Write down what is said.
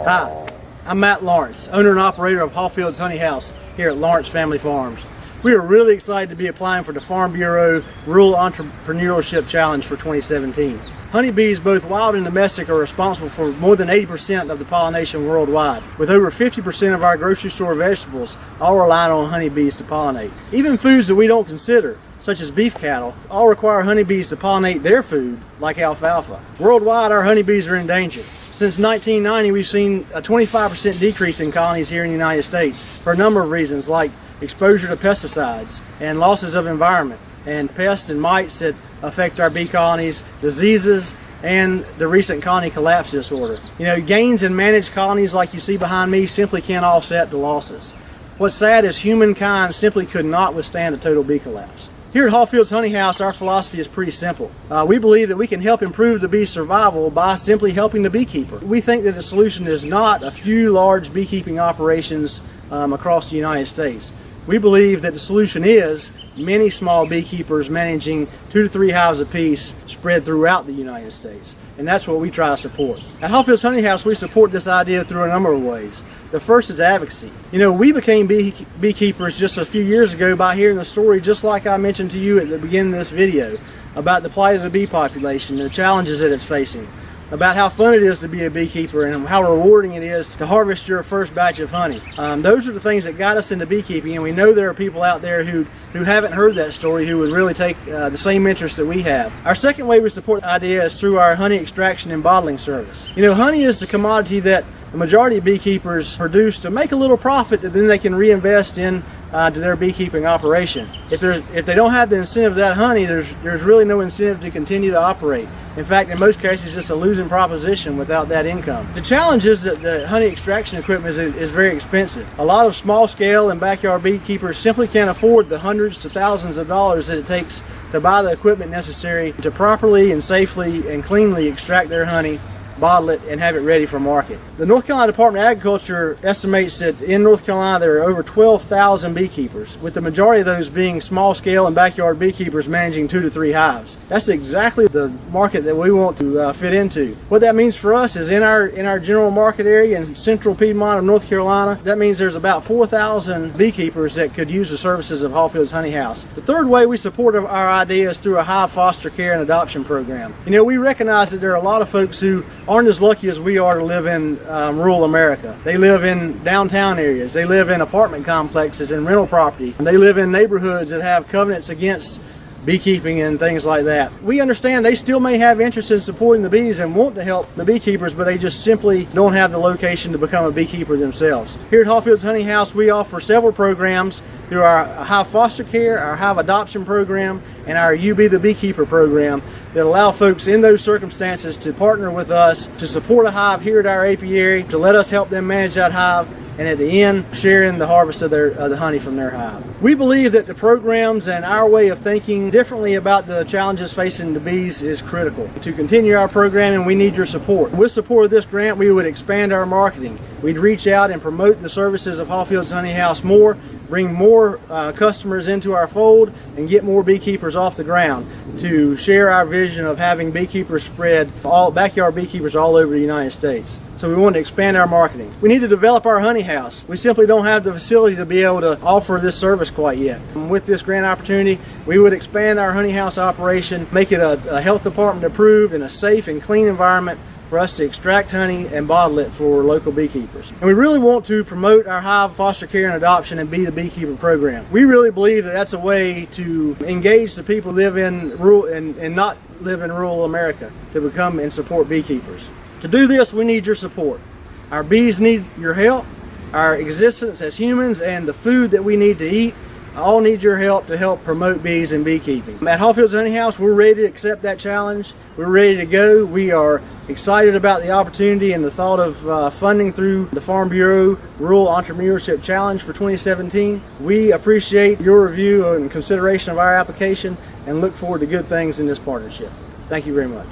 Hi, I'm Matt Lawrence, owner and operator of Hawfields Honey House here at Lawrence Family Farms. We are really excited to be applying for the Farm Bureau Rural Entrepreneurship Challenge for 2017. Honeybees, both wild and domestic, are responsible for more than 80% of the pollination worldwide, with over 50% of our grocery store vegetables all relying on honeybees to pollinate. Even foods that we don't consider, such as beef cattle, all require honeybees to pollinate their food, like alfalfa. Worldwide, our honeybees are endangered. Since 1990, we've seen a 25% decrease in colonies here in the United States for a number of reasons, like exposure to pesticides and losses of environment and pests and mites that affect our bee colonies, diseases, and the recent colony collapse disorder. Gains in managed colonies like you see behind me simply can't offset the losses. What's sad is humankind simply could not withstand a total bee collapse. Here at Hawfields Honey House, our philosophy is pretty simple. We believe that we can help improve the bee's survival by simply helping the beekeeper. We think that the solution is not a few large beekeeping operations across the United States. We believe that the solution is many small beekeepers managing 2 to 3 hives apiece spread throughout the United States. And that's what we try to support. At Hawfields Honey House, we support this idea through a number of ways. The first is advocacy. We became beekeepers just a few years ago by hearing the story, just like I mentioned to you at the beginning of this video, about the plight of the bee population and the challenges that it's facing, about how fun it is to be a beekeeper and how rewarding it is to harvest your first batch of honey. Those are the things that got us into beekeeping, and we know there are people out there who haven't heard that story who would really take the same interest that we have. Our second way we support the idea is through our honey extraction and bottling service. Honey is the commodity that the majority of beekeepers produce to make a little profit that then they can reinvest in to their beekeeping operation. If they don't have the incentive of that honey, there's really no incentive to continue to operate. In fact, in most cases, it's a losing proposition without that income. The challenge is that the honey extraction equipment is very expensive. A lot of small-scale and backyard beekeepers simply can't afford the hundreds to thousands of dollars that it takes to buy the equipment necessary to properly and safely and cleanly extract their honey, bottle it, and have it ready for market. The North Carolina Department of Agriculture estimates that in North Carolina there are over 12,000 beekeepers, with the majority of those being small-scale and backyard beekeepers managing 2 to 3 hives. That's exactly the market that we want to fit into. What that means for us is in our general market area in central Piedmont of North Carolina, that means there's about 4,000 beekeepers that could use the services of Hawfields Honey House. The third way we support our idea is through a hive foster care and adoption program. We recognize that there are a lot of folks who aren't as lucky as we are to live in rural America. They live in downtown areas, they live in apartment complexes and rental property, and they live in neighborhoods that have covenants against beekeeping and things like that. We understand they still may have interest in supporting the bees and want to help the beekeepers, but they just simply don't have the location to become a beekeeper themselves. Here at Hawfields Honey House, we offer several programs through our hive foster care, our hive adoption program, and our You Be the Beekeeper program that allow folks in those circumstances to partner with us to support a hive here at our apiary, to let us help them manage that hive, and at the end, share in the harvest of the honey from their hive. We believe that the programs and our way of thinking differently about the challenges facing the bees is critical. To continue our programming, we need your support. With support of this grant, we would expand our marketing. We'd reach out and promote the services of Hawfields Honey House more, bring more customers into our fold, and get more beekeepers off the ground to share our vision of having beekeepers spread, backyard beekeepers all over the United States. So we want to expand our marketing. We need to develop our honey house. We simply don't have the facility to be able to offer this service quite yet. And with this grant opportunity, we would expand our honey house operation, make it a health department approved and a safe and clean environment for us to extract honey and bottle it for local beekeepers. And we really want to promote our hive foster care and adoption and Be the Beekeeper program. We really believe that that's a way to engage the people who live in rural and not live in rural America to become and support beekeepers. To do this, we need your support. Our bees need your help. Our existence as humans and the food that we need to eat all need your help to help promote bees and beekeeping. At Hawfields Honey House, we're ready to accept that challenge. We're ready to go. We are excited about the opportunity and the thought of funding through the Farm Bureau Rural Entrepreneurship Challenge for 2017. We appreciate your review and consideration of our application and look forward to good things in this partnership. Thank you very much.